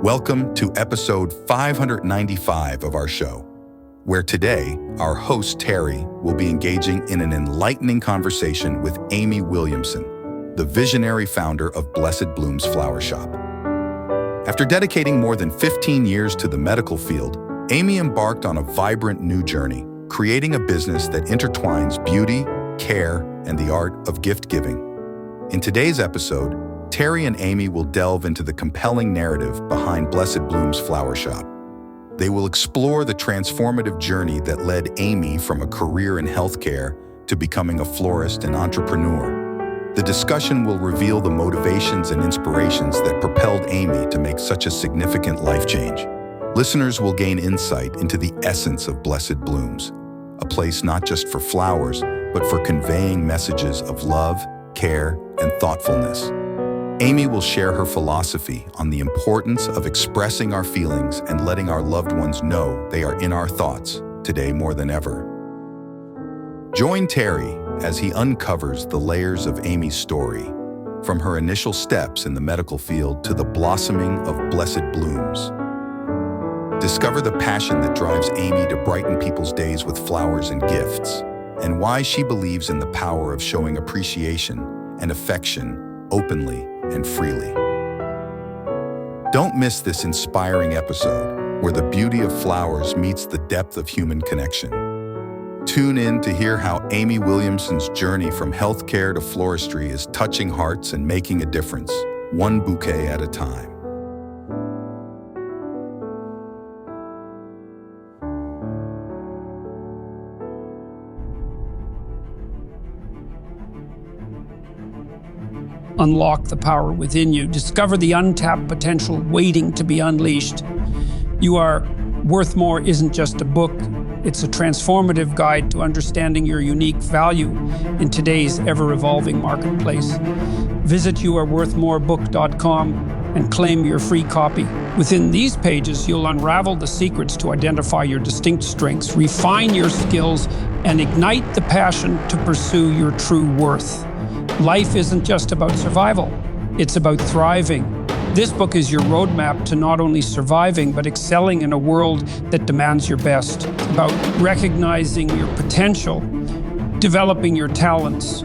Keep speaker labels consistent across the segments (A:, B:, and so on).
A: Welcome to episode 595 of our show, where today our host Terry will be engaging in an enlightening conversation with Amy Williamson, the visionary founder of Blessed Blooms Flower Shop. After dedicating more than 15 years to the medical field, Amy embarked on a vibrant new journey, creating a business that intertwines beauty, care, and the art of gift giving. In today's episode, Terry and Amy will delve into the compelling narrative behind Blessed Blooms Flower Shop. They will explore the transformative journey that led Amy from a career in healthcare to becoming a florist and entrepreneur. The discussion will reveal the motivations and inspirations that propelled Amy to make such a significant life change. Listeners will gain insight into the essence of Blessed Blooms, a place not just for flowers, but for conveying messages of love, care, and thoughtfulness. Amy will share her philosophy on the importance of expressing our feelings and letting our loved ones know they are in our thoughts today more than ever. Join Terry as he uncovers the layers of Amy's story, from her initial steps in the medical field to the blossoming of Blessed Blooms. Discover the passion that drives Amy to brighten people's days with flowers and gifts, and why she believes in the power of showing appreciation and affection openly and freely. Don't miss this inspiring episode where the beauty of flowers meets the depth of human connection. Tune in to hear how Amy Williamson's journey from healthcare to floristry is touching hearts and making a difference, one bouquet at a time.
B: Unlock the power within you. Discover the untapped potential waiting to be unleashed. You Are Worth More isn't just a book. It's a transformative guide to understanding your unique value in today's ever-evolving marketplace. Visit youareworthmorebook.com and claim your free copy. Within these pages, you'll unravel the secrets to identify your distinct strengths, refine your skills, and ignite the passion to pursue your true worth. Life isn't just about survival, it's about thriving. This book is your roadmap to not only surviving, but excelling in a world that demands your best. It's about recognizing your potential, developing your talents,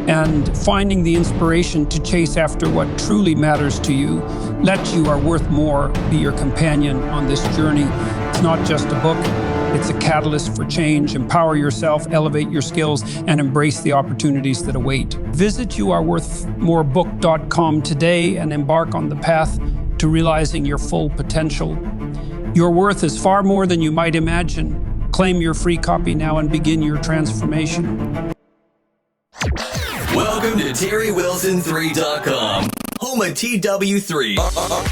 B: and finding the inspiration to chase after what truly matters to you. Let You Are Worth More be your companion on this journey. It's not just a book. It's a catalyst for change. Empower yourself, elevate your skills, and embrace the opportunities that await. Visit youareworthmorebook.com today and embark on the path to realizing your full potential. Your worth is far more than you might imagine. Claim your free copy now and begin your transformation.
C: Welcome to TerryWilson3.com, home of TW3.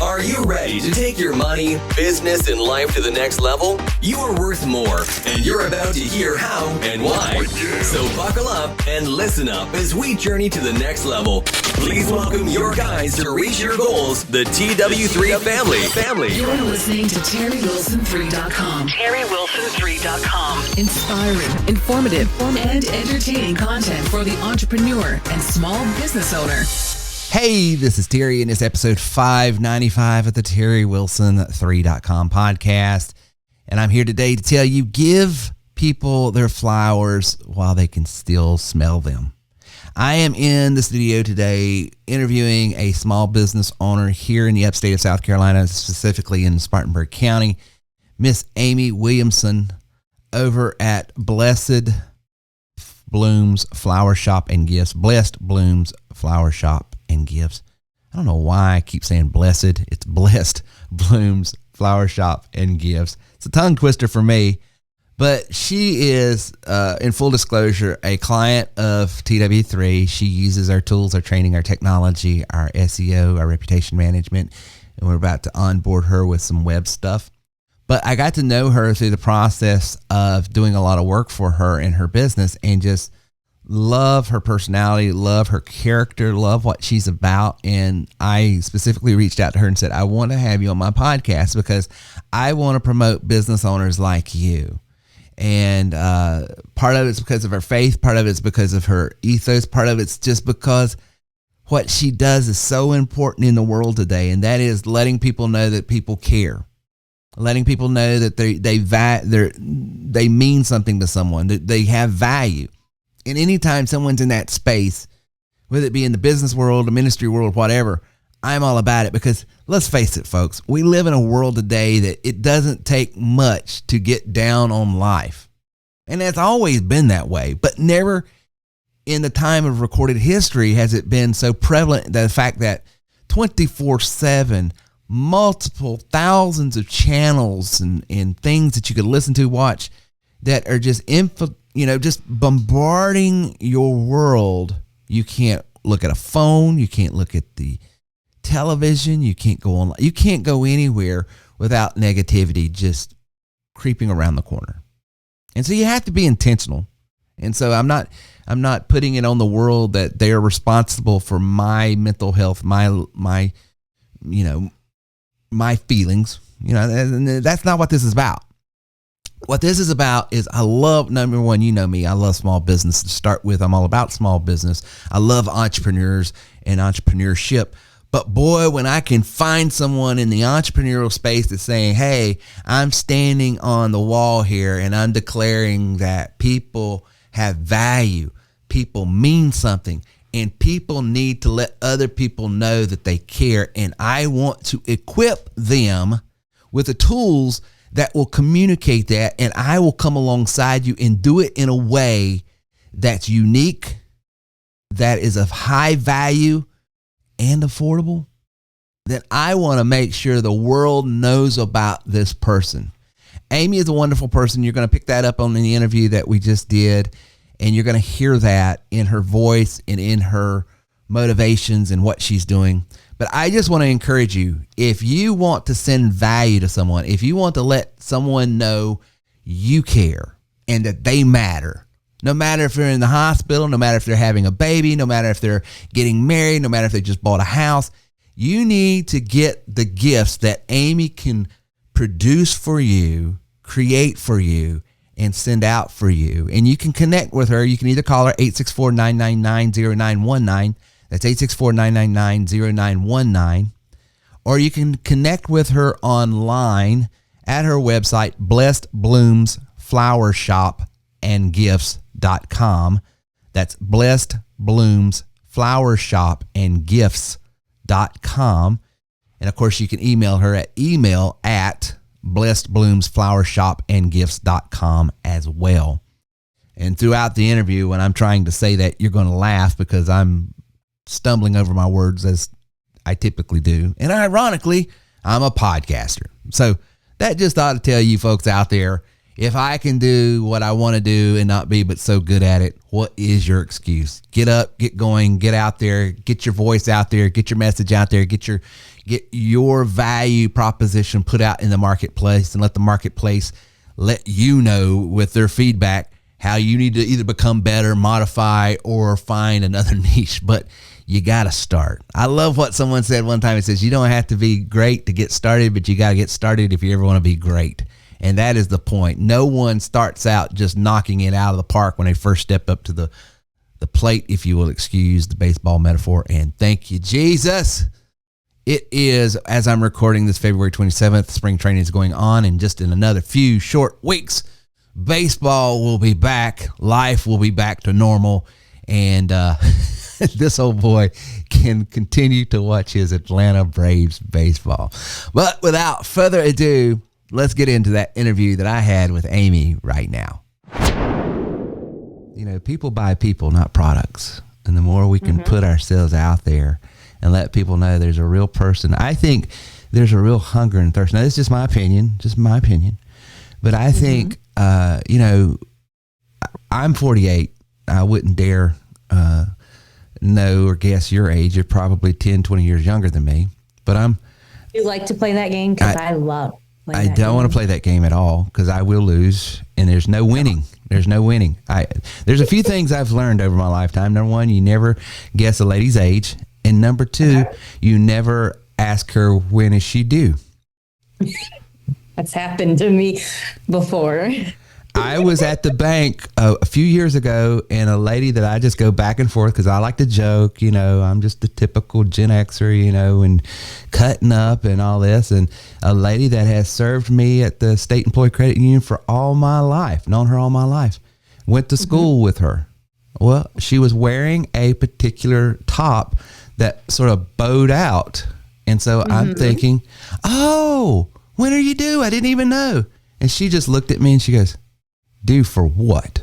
C: Are you ready to take your money, business, and life to the next level? You are worth more, and you're about to hear how and why. So buckle up and listen up as we journey to the next level. Please welcome your guides to reach your goals, the TW3 family.
D: You're listening to TerryWilson3.com. TerryWilson3.com. Inspiring, informative, and entertaining content for the entrepreneur and small business owner.
E: Hey, this is Terry, and it's episode 595 of the TerryWilson3.com podcast. And I'm here today to tell you, give people their flowers while they can still smell them. I am in the studio today interviewing a small business owner here in the upstate of South Carolina, specifically in Spartanburg County, Miss Amy Williamson over at Blessed Blooms Flower Shop and Gifts. Blessed Blooms Flower Shop and Gifts. I don't know why I keep saying blessed. It's Blessed Blooms Flower Shop and Gifts. It's a tongue twister for me, but she is, in full disclosure, a client of TW3. She uses our tools, our training, our technology, our SEO, our reputation management, and we're about to onboard her with some web stuff. But I got to know her through the process of doing a lot of work for her in her business, and just love her personality, love her character, love what she's about. And I specifically reached out to her and said, I want to have you on my podcast because I want to promote business owners like you. And part of it's because of her faith, part of it's because of her ethos, part of it's just because what she does is so important in the world today, and that is letting people know that people care, letting people know that they mean something to someone, that they have value. And anytime someone's in that space, whether it be in the business world, the ministry world, whatever, I'm all about it, because let's face it, folks, we live in a world today that it doesn't take much to get down on life. And it's always been that way, but never in the time of recorded history has it been so prevalent, the fact that 24/7, multiple thousands of channels and things that you could listen to, watch, that are just just bombarding your world. You can't look at a phone, you can't look at the television, you can't go online, you can't go anywhere without negativity just creeping around the corner. And so you have to be intentional. And so I'm not putting it on the world that they're responsible for my mental health, my feelings. That's not what this is about. What this is about is, I love, number one, you know me, I love small business to start with. I'm all about small business. I love entrepreneurs and entrepreneurship. But boy, when I can find someone in the entrepreneurial space that's saying, hey, I'm standing on the wall here and I'm declaring that people have value, people mean something, and people need to let other people know that they care. And I want to equip them with the tools that will communicate that, and I will come alongside you and do it in a way that's unique, that is of high value and affordable. Then I want to make sure the world knows about this person. Amy is a wonderful person. You're going to pick that up on the interview that we just did, and you're going to hear that in her voice and in her motivations and what she's doing. But I just want to encourage you, if you want to send value to someone, if you want to let someone know you care and that they matter, no matter if they're in the hospital, no matter if they're having a baby, no matter if they're getting married, no matter if they just bought a house, you need to get the gifts that Amy can produce for you, create for you, and send out for you. And you can connect with her. You can either call her 864-999-0919. That's 864-999-0919. Or you can connect with her online at her website, blessedbloomsflowershopandgifts.com. That's blessedbloomsflowershopandgifts.com. And of course, you can email her at blessedbloomsflowershopandgifts.com as well. And throughout the interview, when I'm trying to say that, you're going to laugh because I'm stumbling over my words as I typically do. And ironically, I'm a podcaster. So that just ought to tell you folks out there, if I can do what I want to do and not be but so good at it, what is your excuse? Get up, get going, get out there, get your voice out there, get your message out there, get your value proposition put out in the marketplace, and let the marketplace let you know with their feedback how you need to either become better, modify, or find another niche. But you got to start. I love what someone said one time. It says, you don't have to be great to get started, but you got to get started if you ever want to be great. And that is the point. No one starts out just knocking it out of the park when they first step up to the plate, if you will excuse the baseball metaphor. And thank you, Jesus. It is, as I'm recording this, February 27th, spring training is going on, and just in another few short weeks, baseball will be back. Life will be back to normal. And this old boy can continue to watch his Atlanta Braves baseball. But without further ado, let's get into that interview that I had with Amy right now. You know, people buy people, not products. And the more we can put ourselves out there and let people know there's a real person, I think there's a real hunger and thirst. Now, this is just my opinion. But I think, I'm 48. I wouldn't dare know or guess your age. You're probably 10, 20 years younger than me. But
F: You like to play that game? Because I love playing that game.
E: I don't want to play that game at all because I will lose, and there's no winning. There's no winning. There's a few things I've learned over my lifetime. Number one, you never guess a lady's age. And number two, you never ask her when is she due.
F: That's happened to me before.
E: I was at the bank a few years ago, and a lady that I just go back and forth because I like to joke, I'm just the typical Gen Xer, and cutting up and all this. And a lady that has served me at the State Employee Credit Union for all my life, known her all my life, went to school with her. Well, she was wearing a particular top that sort of bowed out. And so I'm thinking, oh, when are you due? I didn't even know. And she just looked at me and she goes, due for what?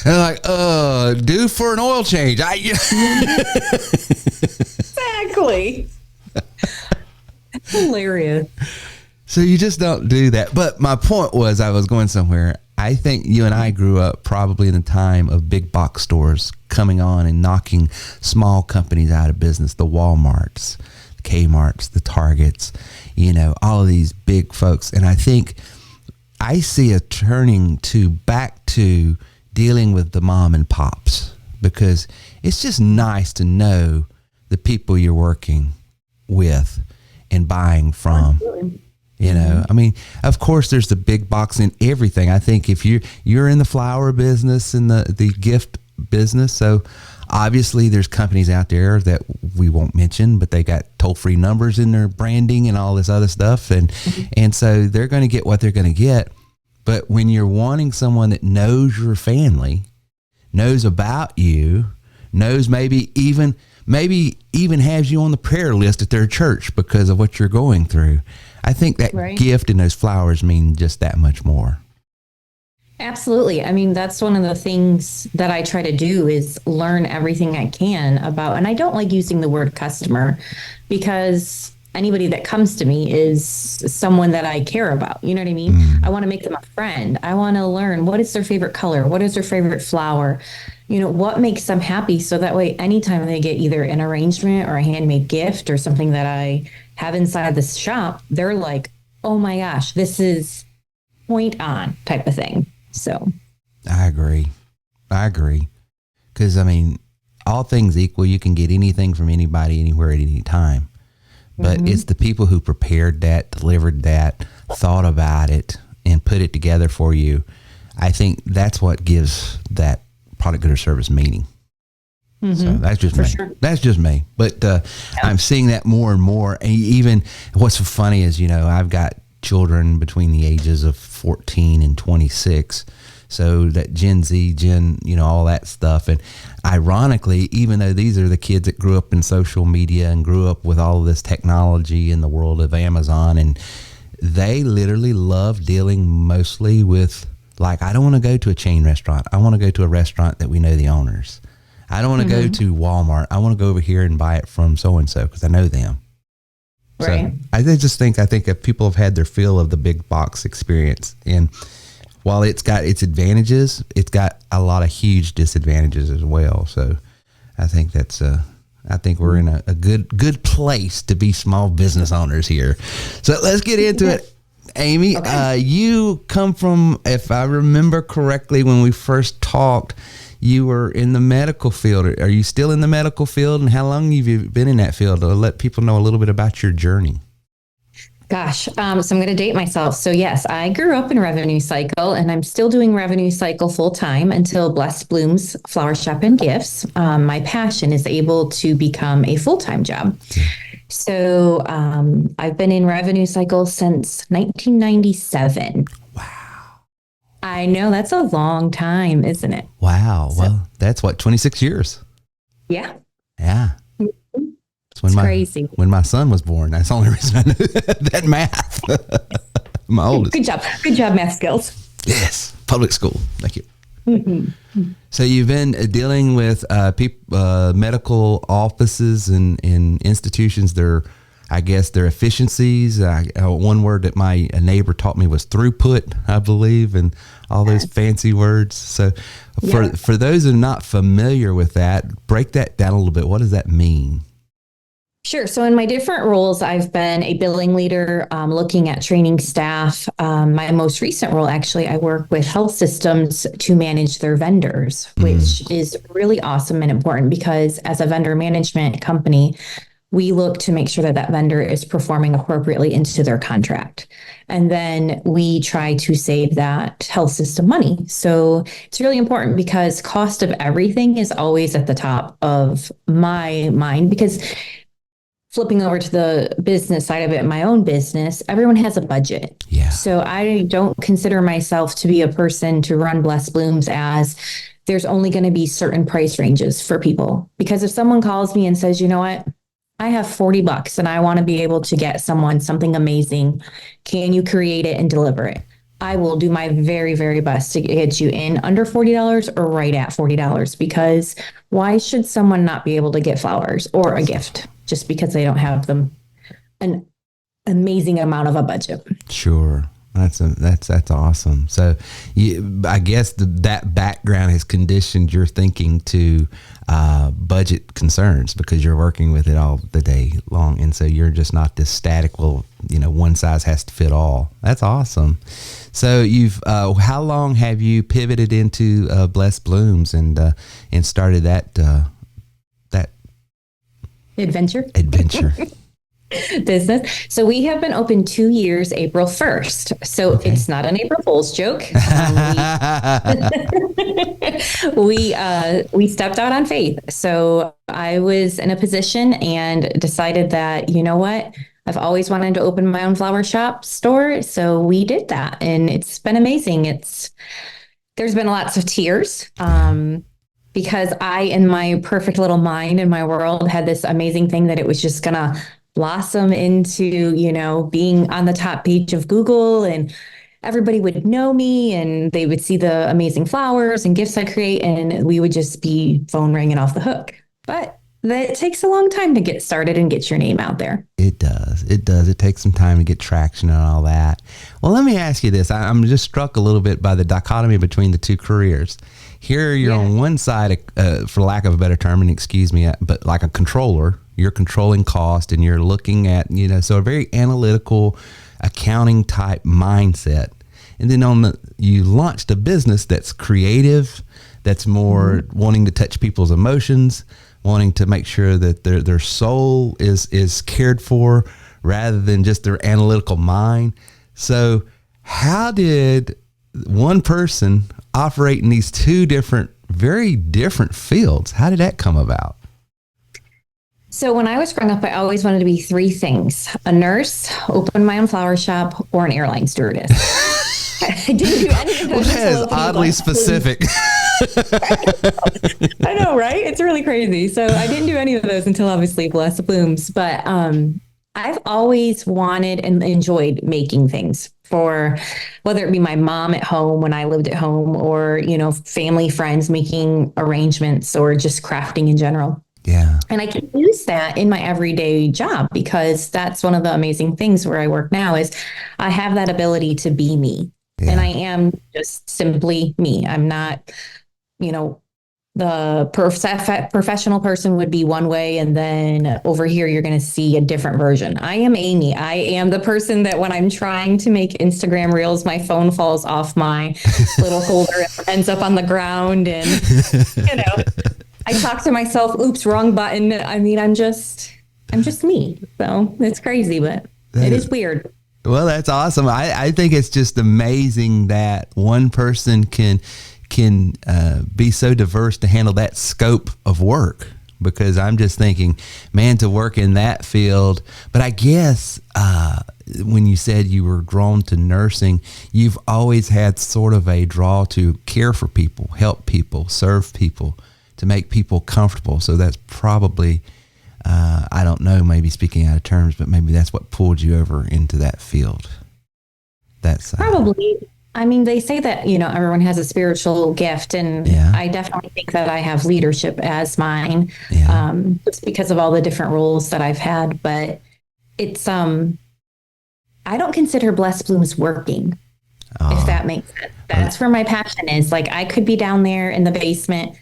E: And I'm like, due for an oil change.
F: Exactly. Hilarious.
E: So you just don't do that. But my point was, I was going somewhere. I think you and I grew up probably in the time of big box stores coming on and knocking small companies out of business, the Walmarts, the Kmarts, the Targets, all of these big folks. And I think I see a turning back to dealing with the mom and pops, because it's just nice to know the people you're working with and buying from. I mean, of course, there's the big box in everything. I think if you're in the flower business and the gift business, so obviously there's companies out there that we won't mention, but they got toll-free numbers in their branding and all this other stuff, and so they're going to get what they're going to get. But when you're wanting someone that knows your family, knows about you, knows maybe even has you on the prayer list at their church because of what you're going through, I think that gift and those flowers mean just that much more.
F: Absolutely. I mean, that's one of the things that I try to do is learn everything I can about, and I don't like using the word customer, because anybody that comes to me is someone that I care about. You know what I mean? I want to make them a friend. I want to learn what is their favorite color, what is their favorite flower, what makes them happy. So that way, anytime they get either an arrangement or a handmade gift or something that I have inside the shop, they're like, oh my gosh, this is point on type of thing. So
E: I agree. Because, I mean, all things equal, you can get anything from anybody, anywhere, at any time. But it's the people who prepared that, delivered that, thought about it, and put it together for you. I think that's what gives that product, good, or service meaning. So that's just me. Sure. That's just me. But I'm seeing that more and more. And even what's so funny is, I've got children between the ages of 14 and 26. So that Gen Z, all that stuff. And ironically, even though these are the kids that grew up in social media and grew up with all of this technology in the world of Amazon, and they literally love dealing mostly with, like, I don't want to go to a chain restaurant. I want to go to a restaurant that we know the owners. I don't want to go to Walmart. I want to go over here and buy it from so-and-so because I know them. Right. So I think if people have had their fill of the big box experience, and while it's got its advantages, it's got a lot of huge disadvantages as well. So I think I think we're in a good place to be small business owners here. So let's get into it. Amy, you come from, if I remember correctly, when we first talked, you were in the medical field. Are you still in the medical field? And how long have you been in that field? To let people know a little bit about your journey.
F: Gosh, so I'm going to date myself. So yes, I grew up in revenue cycle, and I'm still doing revenue cycle full time until Blessed Blooms Flower Shop and Gifts. My passion is able to become a full-time job. So I've been in revenue cycle since 1997. I know, that's a long time, isn't it?
E: Wow. So, well, that's 26 years.
F: Yeah.
E: Yeah.
F: It's crazy.
E: When my son was born, that's the only reason I knew that math. My oldest.
F: Good job. Good job, math skills.
E: Yes. Public school. Thank you. So you've been dealing with medical offices and institutions. I guess their efficiencies. One word that my neighbor taught me was throughput, I believe, and all those fancy words. So for those who are not familiar with that, break that down a little bit. What does that mean?
F: Sure. So in my different roles, I've been a billing leader, looking at training staff. My most recent role, actually, I work with health systems to manage their vendors, which is really awesome and important because as a vendor management company, we look to make sure that that vendor is performing appropriately into their contract. And then we try to save that health system money. So it's really important because cost of everything is always at the top of my mind, because flipping over to the business side of it, my own business, everyone has a budget.
E: Yeah.
F: So I don't consider myself to be a person to run Blessed Blooms as there's only going to be certain price ranges for people. Because if someone calls me and says, you know what, I have $40 and I want to be able to get someone something amazing. Can you create it and deliver it? I will do my very, very best to get you in under $40 or right at $40, because why should someone not be able to get flowers or a gift just because they don't have them an amazing amount of a budget?
E: Sure. That's awesome. So I guess that background has conditioned your thinking to budget concerns, because you're working with it all the day long. And so you're just not this static, well, one size has to fit all. That's awesome. So you've, how long have you pivoted into Blessed Blooms and started that
F: adventure? Business. So we have been open 2 years, April 1st. So It's not an April Fool's joke. We stepped out on faith. So I was in a position and decided that, you know what, I've always wanted to open my own flower shop store. So we did that, and it's been amazing. There's been lots of tears. Because I, in my perfect little mind, in my world, had this amazing thing that it was just going to blossom into, being on the top page of Google, and everybody would know me and they would see the amazing flowers and gifts I create, and we would just be phone ringing off the hook. But it takes a long time to get started and get your name out there.
E: It does. It takes some time to get traction and all that. Well, let me ask you this. I'm just struck a little bit by the dichotomy between the two careers. Here you're on one side, for lack of a better term, and excuse me, but like a controller. You're controlling cost and you're looking at, so a very analytical accounting type mindset. And then you launched a business that's creative, that's more wanting to touch people's emotions, wanting to make sure that their soul is cared for rather than just their analytical mind. So how did one person operate in these two very different fields? How did that come about?
F: So when I was growing up, I always wanted to be three things: a nurse, open my own flower shop, or an airline stewardess. I didn't do any of those.
E: That is oddly specific.
F: I know, right? It's really crazy. So I didn't do any of those until obviously Blessed Blooms. But I've always wanted and enjoyed making things, for whether it be my mom at home when I lived at home, or, family, friends, making arrangements, or just crafting in general.
E: Yeah.
F: And I can use that in my everyday job, because that's one of the amazing things where I work now is I have that ability to be me. Yeah. And I am just simply me. I'm not, the professional person would be one way, and then over here you're going to see a different version. I am Amy. I am the person that when I'm trying to make Instagram reels, my phone falls off my little holder and ends up on the ground, and I talk to myself, oops, wrong button. I mean, I'm just me. So it's crazy, but it is weird.
E: Well, that's awesome. I think it's just amazing that one person can be so diverse to handle that scope of work, because I'm just thinking, man, to work in that field. But I guess when you said you were drawn to nursing, you've always had sort of a draw to care for people, help people, serve people, to make people comfortable. So that's probably, I don't know, maybe speaking out of terms, but maybe that's what pulled you over into that field. That's
F: probably. I mean, they say that, everyone has a spiritual gift, and I definitely think that I have leadership as mine. Yeah. Just because of all the different roles that I've had, but it's, I don't consider Blessed Blooms working, if that makes sense. That's where my passion is. Like, I could be down there in the basement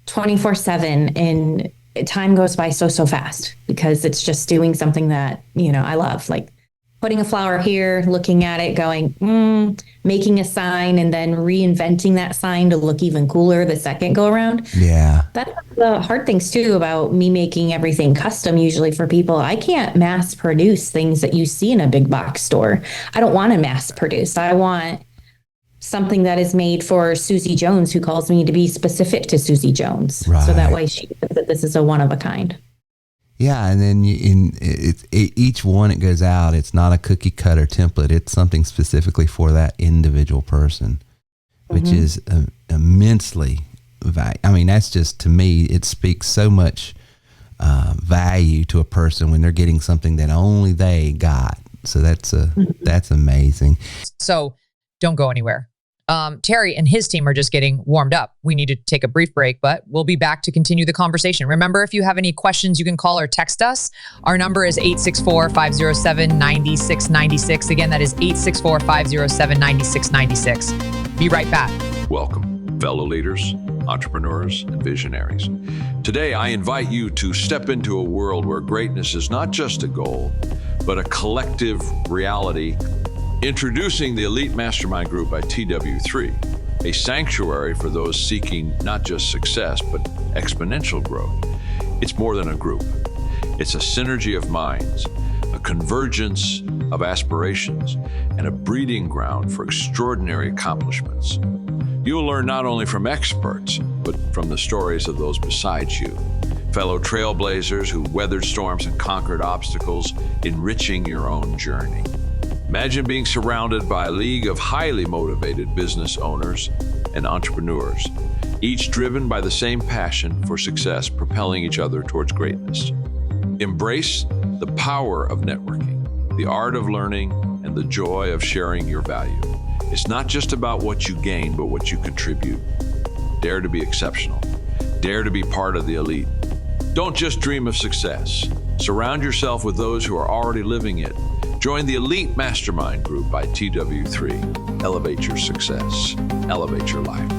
F: 24/7, and time goes by so fast, because it's just doing something that, I love. Like, putting a flower here, looking at it, going, making a sign, and then reinventing that sign to look even cooler the second go around.
E: Yeah.
F: That's the hard things too about me making everything custom usually for people. I can't mass produce things that you see in a big box store. I don't want to mass produce. I want something that is made for Susie Jones, who calls me, to be specific to Susie Jones.
E: Right.
F: So that way she knows that this is a one of a kind.
E: Yeah, and then each one it goes out, it's not a cookie cutter template. It's something specifically for that individual person, which is immensely value. I mean, that's just, to me, it speaks so much value to a person when they're getting something that only they got. So that's amazing.
G: So don't go anywhere. Terry and his team are just getting warmed up. We need to take a brief break, but we'll be back to continue the conversation. Remember, if you have any questions, you can call or text us. Our number is 864-507-9696. Again, that is 864-507-9696. Be right back.
H: Welcome, fellow leaders, entrepreneurs, and visionaries. Today, I invite you to step into a world where greatness is not just a goal, but a collective reality. Introducing the Elite Mastermind Group by TW3, a sanctuary for those seeking not just success, but exponential growth. It's more than a group. It's a synergy of minds, a convergence of aspirations, and a breeding ground for extraordinary accomplishments. You'll learn not only from experts, but from the stories of those beside you, fellow trailblazers who weathered storms and conquered obstacles, enriching your own journey. Imagine being surrounded by a league of highly motivated business owners and entrepreneurs, each driven by the same passion for success, propelling each other towards greatness. Embrace the power of networking, the art of learning, and the joy of sharing your value. It's not just about what you gain, but what you contribute. Dare to be exceptional. Dare to be part of the elite. Don't just dream of success. Surround yourself with those who are already living it. Join the Elite Mastermind Group by TW3. Elevate your success. Elevate your life.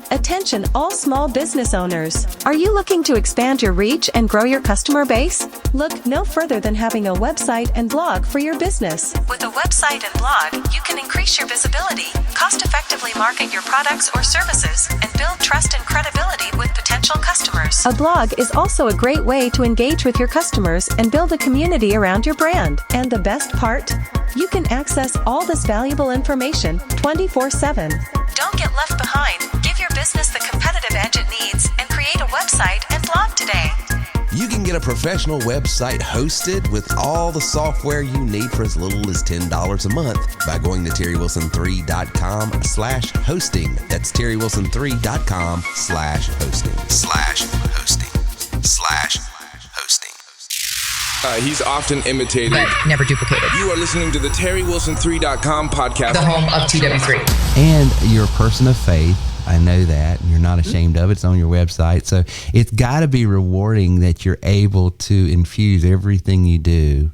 I: Attention all small business owners. Are you looking to expand your reach and grow your customer base? Look no further than having a website and blog for your business. With a website and blog, you can increase your visibility, cost-effectively market your products or services, and build trust and credibility with potential customers. A blog is also a great way to engage with your customers and build a community around your brand. And the best part? You can access all this valuable information 24/7. Don't get left behind. Give your business the competitive edge it needs and create a website and blog today.
J: You can get a professional website hosted with all the software you need for as little as $10 a month by going to terrywilson3.com/hosting. That's terrywilson3.com/hosting.
K: He's often imitated,
G: but never duplicated.
K: You are listening to the terrywilson3.com podcast,
G: the home of TW3.
E: And you're a person of faith. I know that, and you're not ashamed of it. It's on your website. So it's got to be rewarding that you're able to infuse everything you do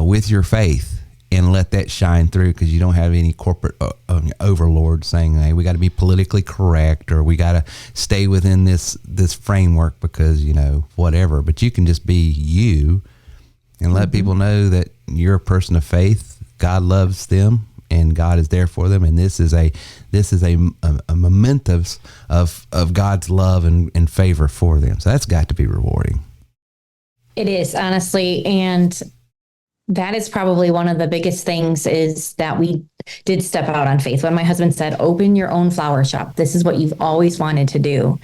E: with your faith and let that shine through, because you don't have any corporate overlord saying, hey, we got to be politically correct, or we got to stay within this framework because, whatever. But you can just be you and let people know that you're a person of faith. God loves them, and God is there for them, and this is a memento of God's love and favor for them. So that's got to be rewarding.
F: It is, honestly, and that is probably one of the biggest things, is that we did step out on faith. When my husband said, open your own flower shop, this is what you've always wanted to do.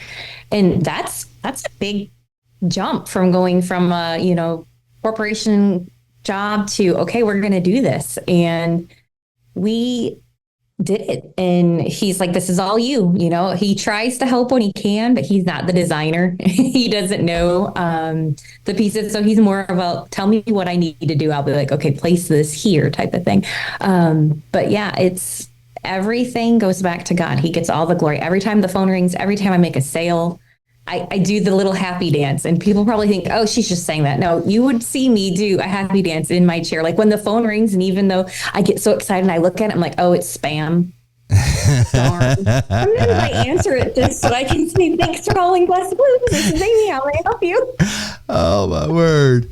F: And that's a big jump from going from a, corporation job to, okay, we're going to do this. And we did it. And he's like, this is all you, he tries to help when he can, but he's not the designer. He doesn't know the pieces. So he's more about, tell me what I need to do. I'll be like, okay, place this here type of thing. But yeah, it's everything goes back to God. He gets all the glory. Every time the phone rings, every time I make a sale, I do the little happy dance, and people probably think, oh, she's just saying that. No, you would see me do a happy dance in my chair. Like when the phone rings, and even though I get so excited and I look at it, I'm like, oh, it's spam. Darn. Sometimes I answer it just so I can say, thanks for calling Blessed Blooms. This is Amy. How may I help you?
E: Oh, my word.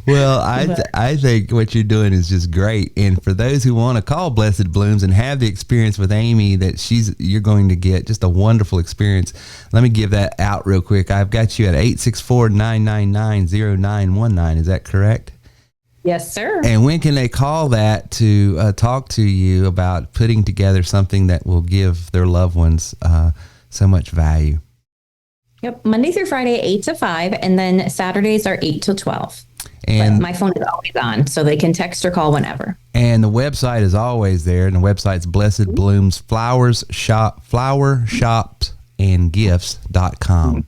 E: Well, I think what you're doing is just great. And for those who want to call Blessed Blooms and have the experience with Amy that you're going to get just a wonderful experience. Let me give that out real quick. I've got you at 864-999-0919. Is that correct?
F: Yes, sir.
E: And when can they call that to talk to you about putting together something that will give their loved ones so much value?
F: Yep. Monday through Friday, 8 to 5. And then Saturdays are 8 to 12. And but my phone is always on, so they can text or call whenever.
E: And the website is always there. And the website's Blessed Blooms flowersshopandgifts.com.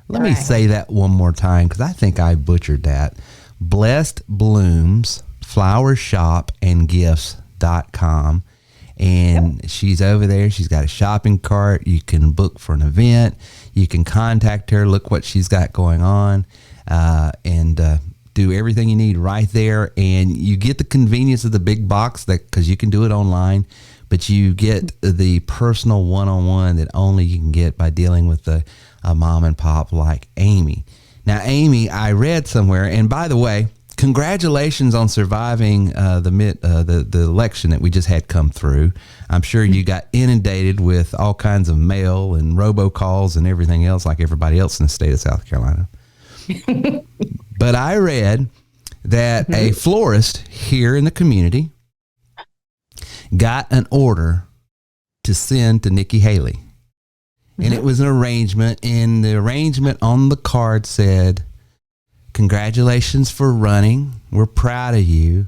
E: Let me say that one more time because I think I butchered that. Blessed Blooms flowersshopandgifts.com. And she's over there. She's got a shopping cart. You can book for an event. You can contact her, look what she's got going on, and do everything you need right there. And you get the convenience of the big box because you can do it online, but you get the personal one-on-one that only you can get by dealing with a mom and pop like Amy. Now, Amy, I read somewhere, and by the way, congratulations on surviving the election that we just had come through. I'm sure you got inundated with all kinds of mail and robocalls and everything else like everybody else in the state of South Carolina. But I read that a florist here in the community got an order to send to Nikki Haley. And it was an arrangement, and the arrangement on the card said, "Congratulations for running. We're proud of you.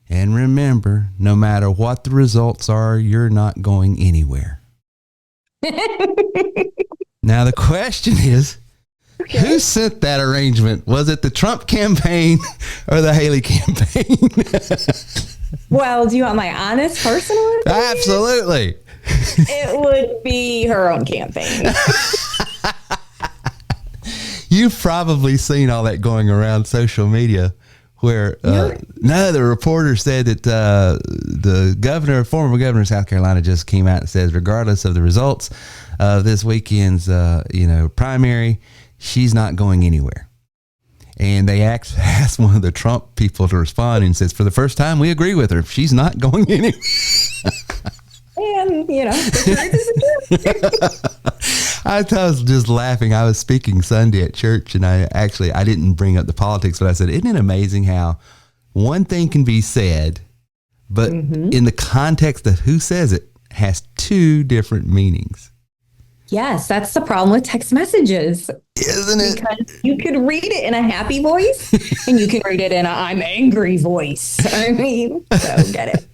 E: And remember, no matter what the results are, you're not going anywhere." Now, the question is, who sent that arrangement? Was it the Trump campaign or the Haley campaign?
F: Well, do you want my honest personal opinion?
E: Absolutely.
F: It would be her own campaign.
E: You've probably seen all that going around social media where, the reporter said that the former governor of South Carolina just came out and says, regardless of the results of this weekend's, primary, she's not going anywhere. And they asked one of the Trump people to respond and says, for the first time, we agree with her. She's not going anywhere.
F: And, the truth is
E: I was just laughing. I was speaking Sunday at church, and I didn't bring up the politics, but I said, isn't it amazing how one thing can be said, but in the context of who says it has two different meanings?
F: Yes, that's the problem with text messages.
E: Isn't it?
F: Because you could read it in a happy voice and you can read it in a I'm angry voice. I mean, so get it.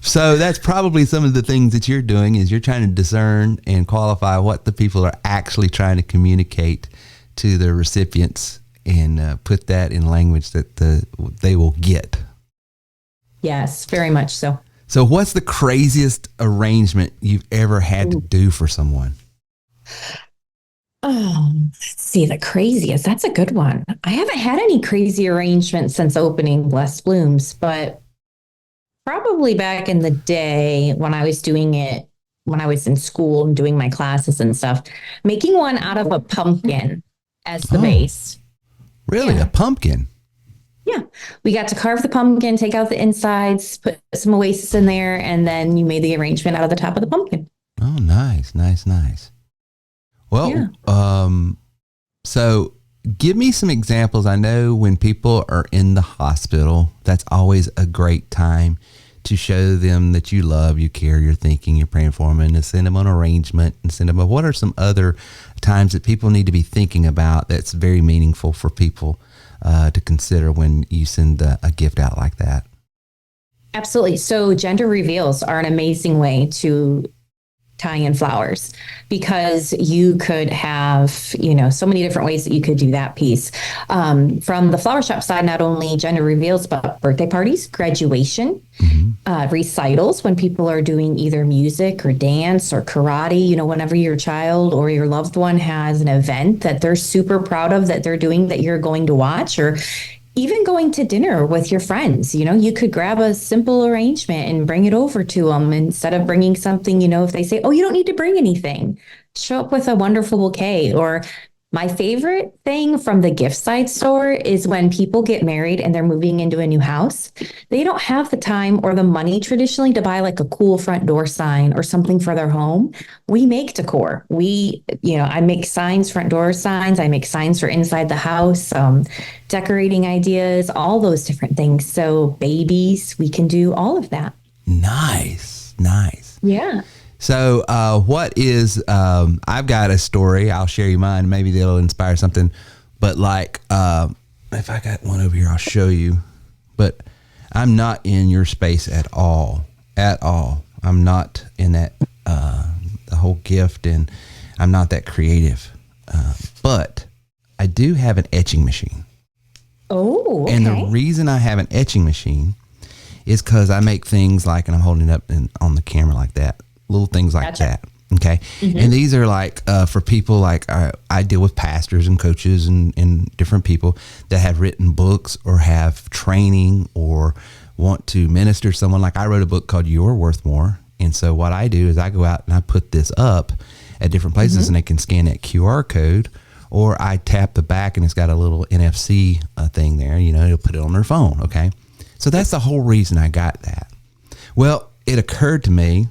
E: So that's probably some of the things that you're doing is you're trying to discern and qualify what the people are actually trying to communicate to the recipients and put that in language that they will get.
F: Yes, very much so.
E: So what's the craziest arrangement you've ever had to do for someone?
F: Oh, let's see, the craziest. That's a good one. I haven't had any crazy arrangements since opening Blessed Blooms, but probably back in the day when I was doing it, when I was in school and doing my classes and stuff, making one out of a pumpkin as the base.
E: Really? Yeah. A pumpkin?
F: Yeah. We got to carve the pumpkin, take out the insides, put some oasis in there, and then you made the arrangement out of the top of the pumpkin.
E: Oh, nice, nice, nice. Well, so give me some examples. I know when people are in the hospital, that's always a great time to show them that you love, you care, you're thinking, you're praying for them, and to send them an arrangement and send them what are some other times that people need to be thinking about that's very meaningful for people to consider when you send a gift out like that?
F: Absolutely. So gender reveals are an amazing way to tie in flowers because you could have, so many different ways that you could do that piece. From the flower shop side, not only gender reveals, but birthday parties, graduation, recitals, when people are doing either music or dance or karate, whenever your child or your loved one has an event that they're super proud of that they're doing that you're going to watch, or even going to dinner with your friends, you could grab a simple arrangement and bring it over to them instead of bringing something, if they say, oh, you don't need to bring anything, show up with a wonderful bouquet. Or my favorite thing from the gift side store is when people get married and they're moving into a new house. They don't have the time or the money traditionally to buy like a cool front door sign or something for their home. We make decor. I make signs, front door signs. I make signs for inside the house, decorating ideas, all those different things. So babies, we can do all of that.
E: Nice.
F: Yeah.
E: So what is, I've got a story. I'll share you mine. Maybe they'll inspire something. But like, if I got one over here, I'll show you. But I'm not in your space at all. I'm not in that, the whole gift, and I'm not that creative. But I do have an etching machine.
F: Oh, okay.
E: And the reason I have an etching machine is because I make things like, and I'm holding it up on the camera like that, little things like that. Okay. Mm-hmm. And these are like, for people like I deal with pastors and coaches and different people that have written books or have training or want to minister to someone. Like I wrote a book called You're Worth More. And so what I do is I go out and I put this up at different places, and they can scan that QR code, or I tap the back and it's got a little NFC thing there, it'll put it on their phone. Okay. So that's the whole reason I got that. Well, it occurred to me,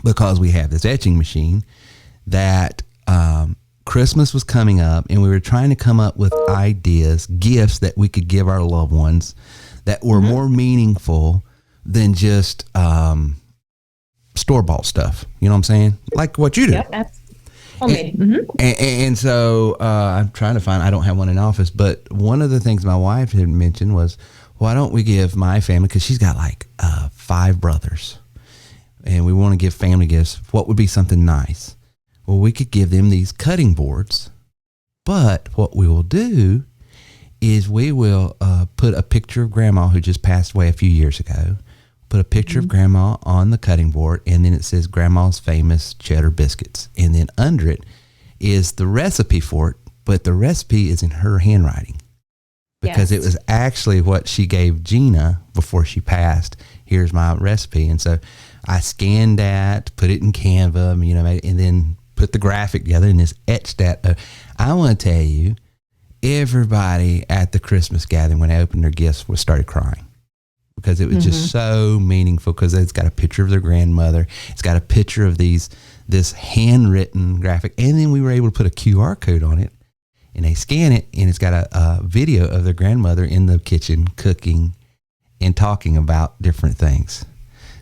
E: because we have this etching machine, that Christmas was coming up and we were trying to come up with ideas, gifts that we could give our loved ones that were more meaningful than just store-bought stuff. You know what I'm saying? Like what you do.
F: Yep, that's homemade.
E: And so I'm trying to find, I don't have one in office, but one of the things my wife had mentioned was, why don't we give my family, because she's got like 5 brothers, and we want to give family gifts. What would be something nice? Well, we could give them these cutting boards, but what we will do is we will put a picture of grandma who just passed away a few years ago, put a picture of grandma on the cutting board, and then it says grandma's famous cheddar biscuits. And then under it is the recipe for it, but the recipe is in her handwriting, because it was actually what she gave Gina before she passed. Here's my recipe. And so I scanned that, put it in Canva, and then put the graphic together and just etched that. I want to tell you, everybody at the Christmas gathering, when they opened their gifts, started crying, because it was just so meaningful, because it's got a picture of their grandmother. It's got a picture of this handwritten graphic. And then we were able to put a QR code on it, and they scan it, and it's got a video of their grandmother in the kitchen cooking and talking about different things.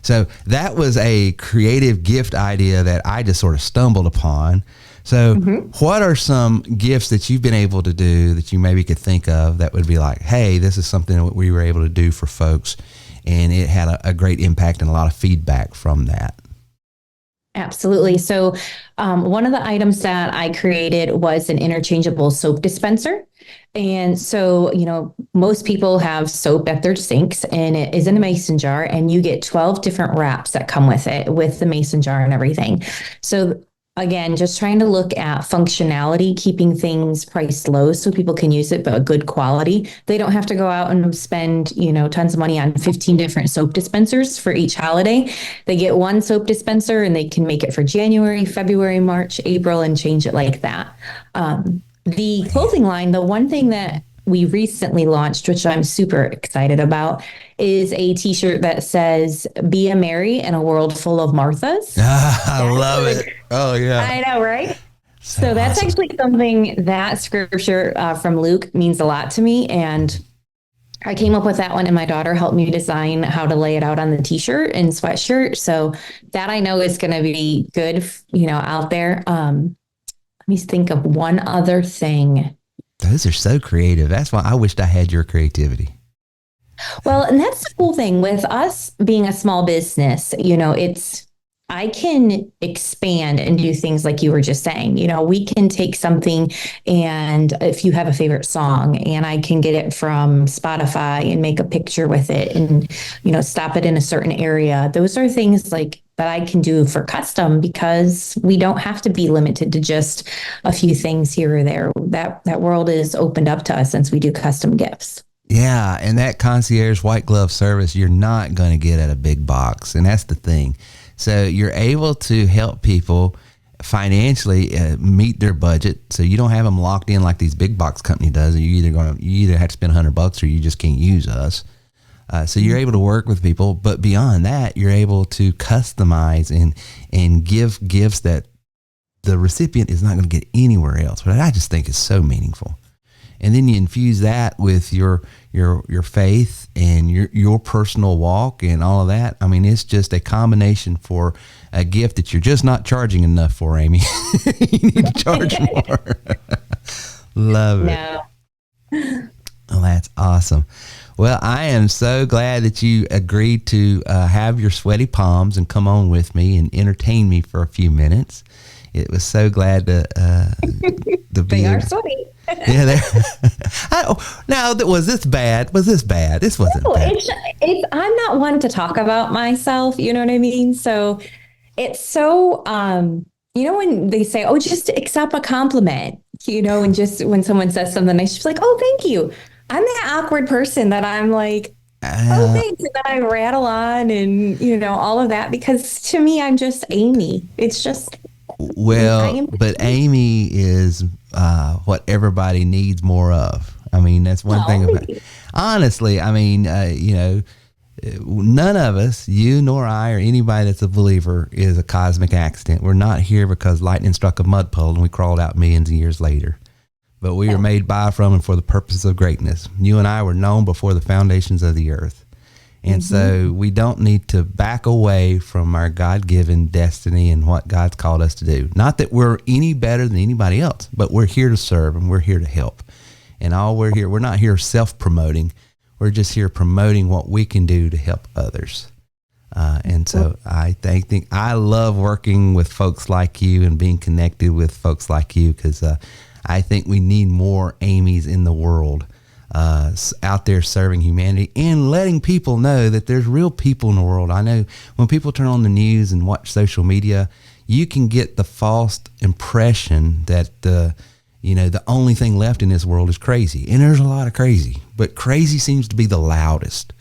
E: So that was a creative gift idea that I just sort of stumbled upon. So what are some gifts that you've been able to do that you maybe could think of that would be like, hey, this is something that we were able to do for folks, and it had a great impact and a lot of feedback from that?
F: Absolutely. So one of the items that I created was an interchangeable soap dispenser. And so, most people have soap at their sinks, and it is in a mason jar, and you get 12 different wraps that come with it, with the mason jar and everything. So again, just trying to look at functionality, keeping things priced low so people can use it, but good quality. They don't have to go out and spend, tons of money on 15 different soap dispensers for each holiday. They get one soap dispenser, and they can make it for January, February, March, April, and change it like that. The clothing line, the one thing that we recently launched, which I'm super excited about, is a t-shirt that says, "Be a Mary in a world full of Marthas."
E: I love it. Oh, yeah.
F: I know, right? So that's awesome. Actually something that scripture from Luke means a lot to me. And I came up with that one, and my daughter helped me design how to lay it out on the t-shirt and sweatshirt. So that I know is going to be good, out there. Let me think of one other thing.
E: Those are so creative. That's why I wished I had your creativity.
F: Well, and that's the cool thing with us being a small business, I can expand and do things like you were just saying. We can take something, and if you have a favorite song, and I can get it from Spotify and make a picture with it and, stop it in a certain area. Those are things like that I can do for custom, because we don't have to be limited to just a few things here or there. That world is opened up to us since we do custom gifts.
E: Yeah, and that concierge white glove service you're not going to get at a big box, and that's the thing. So you're able to help people financially meet their budget, so you don't have them locked in like these big box company does. You either have to spend $100 or you just can't use us. So you're able to work with people, but beyond that, you're able to customize and give gifts that the recipient is not going to get anywhere else. But I just think is so meaningful. And then you infuse that with your faith and your personal walk and all of that. I mean, it's just a combination for a gift that you're just not charging enough for, Amy. You need to charge more. Love it. No. Oh, that's awesome. Well, I am so glad that you agreed to have your sweaty palms and come on with me and entertain me for a few minutes. It was so glad to be.
F: They are sweaty.
E: Yeah. Now, was this bad? This wasn't bad.
F: I'm not one to talk about myself. You know what I mean? So it's so, when they say, oh, just accept a compliment, and just when someone says something nice, she's like, oh, thank you. I'm that awkward person that I'm like, oh, thanks. And then I rattle on and, all of that, because to me, I'm just Amy. It's just.
E: Well, but Amy is what everybody needs more of. I mean, that's one thing about it. Honestly, I mean, none of us, you nor I or anybody that's a believer, is a cosmic accident. We're not here because lightning struck a mud puddle and we crawled out millions of years later. But we are made by, from, and for the purposes of greatness. You and I were known before the foundations of the earth. And so we don't need to back away from our God-given destiny and what God's called us to do. Not that we're any better than anybody else, but we're here to serve and we're here to help. And we're not here self-promoting. We're just here promoting what we can do to help others. And so I think I love working with folks like you and being connected with folks like you, because I think we need more Amy's in the world. Out there serving humanity and letting people know that there's real people in the world. I know when people turn on the news and watch social media, you can get the false impression that the only thing left in this world is crazy. And there's a lot of crazy, but crazy seems to be the loudest.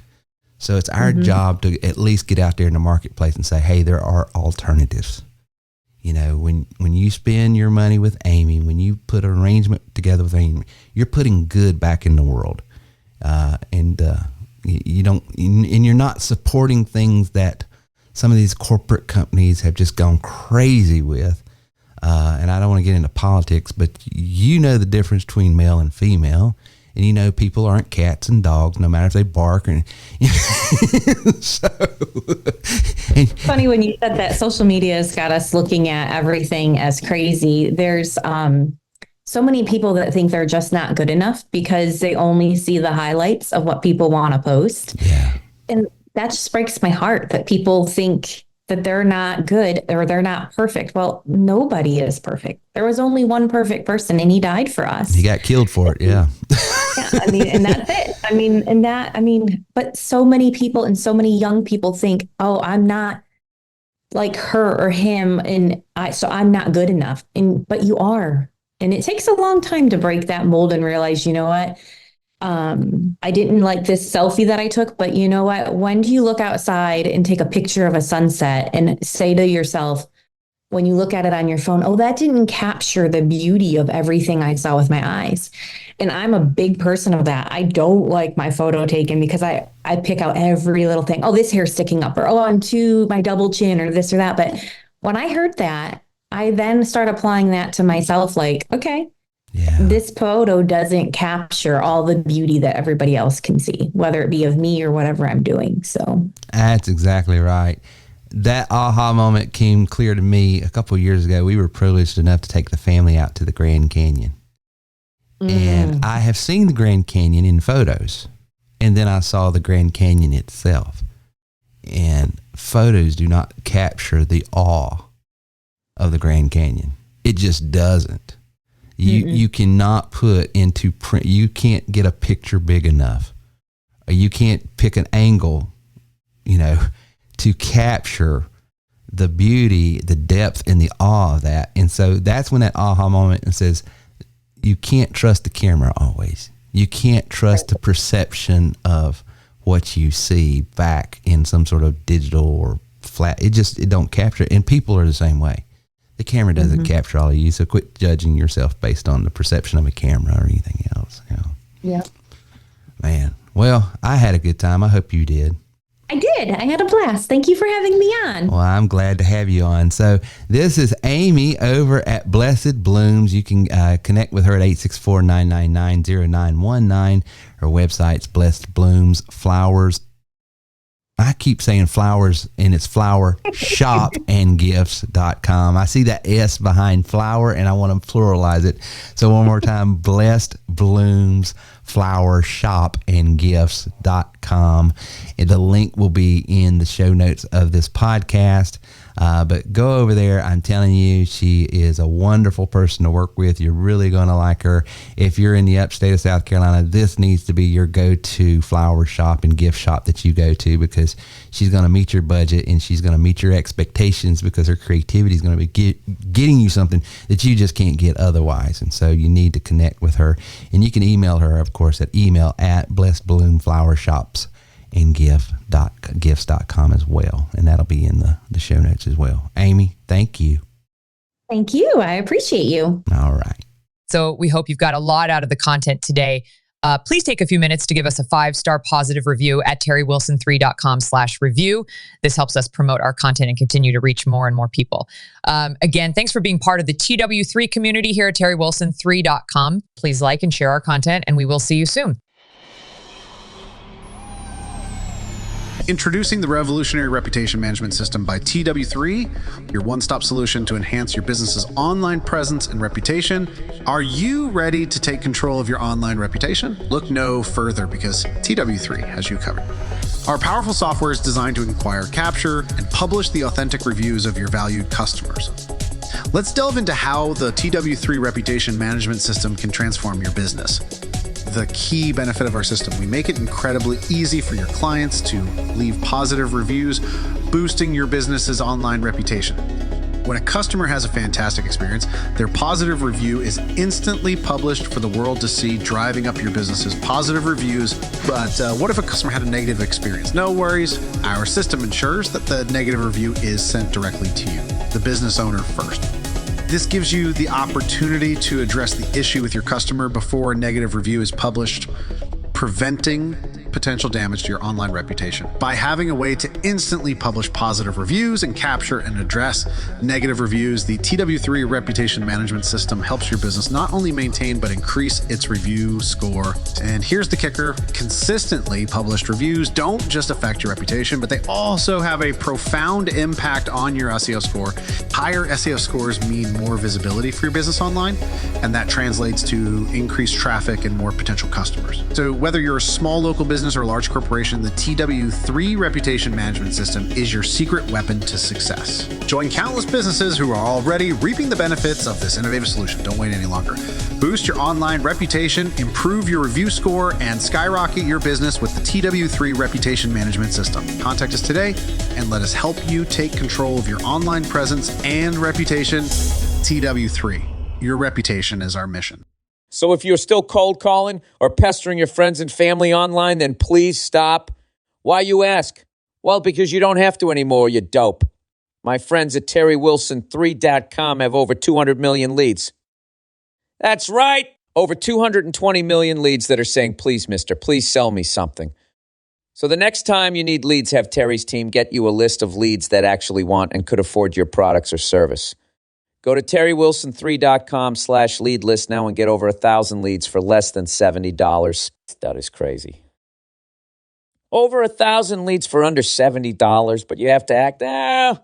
E: So it's our job to at least get out there in the marketplace and say, hey, there are alternatives. When you spend your money with Amy, when you put an arrangement together with Amy, you're putting good back in the world. You're not supporting things that some of these corporate companies have just gone crazy with. And I don't want to get into politics, but you know the difference between male and female. And people aren't cats and dogs, no matter if they bark.
F: Funny when you said that social media has got us looking at everything as crazy. There's so many people that think they're just not good enough because they only see the highlights of what people want to post.
E: Yeah.
F: And that just breaks my heart that people think that they're not good or they're not perfect. Well, nobody is perfect. There was only one perfect person and he died for us.
E: He got killed for it. Yeah.
F: Yeah. And that's it. But so many people and so many young people think, oh, I'm not like her or him. So I'm not good enough. But you are. And it takes a long time to break that mold and realize, you know what? I didn't like this selfie that I took, but you know what? When do you look outside and take a picture of a sunset and say to yourself, when you look at it on your phone, oh, that didn't capture the beauty of everything I saw with my eyes. And I'm a big person of that. I don't like my photo taken because I pick out every little thing. Oh, this hair's sticking up, or oh, I'm to my double chin, or this or that. But when I heard that, I then start applying that to myself. Like, okay, this photo doesn't capture all the beauty that everybody else can see, whether it be of me or whatever I'm doing. So
E: that's exactly right. That aha moment came clear to me a couple of years ago. We were privileged enough to take the family out to the Grand Canyon. And I have seen the Grand Canyon in photos. And then I saw the Grand Canyon itself. And photos do not capture the awe of the Grand Canyon. It just doesn't. You cannot put into print. You can't get a picture big enough. Or you can't pick an angle, to capture the beauty, the depth, and the awe of that. And so that's when that aha moment says, you can't trust the camera always. You can't trust the perception of what you see back in some sort of digital or flat. It don't capture it. And people are the same way. The camera doesn't capture all of you, so quit judging yourself based on the perception of a camera or anything else.
F: Yeah.
E: Man, well, I had a good time. I hope you did.
F: I did. I had a blast. Thank you for having me on.
E: Well, I'm glad to have you on. So this is Amy over at Blessed Blooms. You can connect with her at 864-999-0919. Her website's Blessed Blooms Flowers. I keep saying flowers, and it's flowershopandgifts.com. I see that S behind flower, and I want to pluralize it. So one more time, Blessed Blooms flowershopandgifts.com. And the link will be in the show notes of this podcast. But go over there. I'm telling you, she is a wonderful person to work with. You're really going to like her. If you're in the upstate of South Carolina, this needs to be your go-to flower shop and gift shop that you go to, because she's going to meet your budget and she's going to meet your expectations, because her creativity is going to be getting you something that you just can't get otherwise. And so you need to connect with her. And you can email her, of course, at blessedbloomflowershops.gifts.com as well. And that'll be in the show notes as well. Amy, thank you.
F: Thank you. I appreciate you.
E: All right.
G: So we hope you've got a lot out of the content today. Please take a few minutes to give us a 5-star positive review at terrywilson3.com/review. This helps us promote our content and continue to reach more and more people. Again, thanks for being part of the TW3 community here at terrywilson3.com. Please like and share our content, and we will see you soon.
L: Introducing the revolutionary reputation management system by TW3, your one-stop solution to enhance your business's online presence and reputation. Are you ready to take control of your online reputation? Look no further, because TW3 has you covered. Our powerful software is designed to acquire, capture, and publish the authentic reviews of your valued customers. Let's delve into how the TW3 reputation management system can transform your business. The key benefit of our system: we make it incredibly easy for your clients to leave positive reviews, boosting your business's online reputation. When a customer has a fantastic experience, their positive review is instantly published for the world to see, driving up your business's positive reviews. But what if a customer had a negative experience? No worries. Our system ensures that the negative review is sent directly to you, the business owner, first. This gives you the opportunity to address the issue with your customer before a negative review is published, preventing potential damage to your online reputation. By having a way to instantly publish positive reviews and capture and address negative reviews, the TW3 reputation management system helps your business not only maintain but increase its review score. And here's the kicker: consistently published reviews don't just affect your reputation, but they also have a profound impact on your SEO score. Higher SEO scores mean more visibility for your business online, and that translates to increased traffic and more potential customers. So whether you're a small local business or a large corporation, the TW3 reputation management system is your secret weapon to success. Join countless businesses who are already reaping the benefits of this innovative solution. Don't wait any longer. Boost your online reputation, improve your review score, and skyrocket your business with the TW3 reputation management system. Contact us today and let us help you take control of your online presence and reputation. TW3, your reputation is our mission.
M: So if you're still cold calling or pestering your friends and family online, then please stop. Why, you ask? Well, because you don't have to anymore, you dope. My friends at terrywilson3.com have over 200 million leads. That's right. Over 220 million leads that are saying, please, mister, please sell me something. So the next time you need leads, have Terry's team get you a list of leads that actually want and could afford your products or service. Go to terrywilson3.com/lead list now and get over 1,000 leads for less than $70. That is crazy. Over 1,000 leads for under $70, but you have to act. Go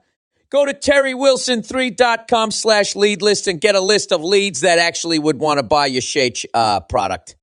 M: to terrywilson3.com/lead list and get a list of leads that actually would want to buy your Shake product.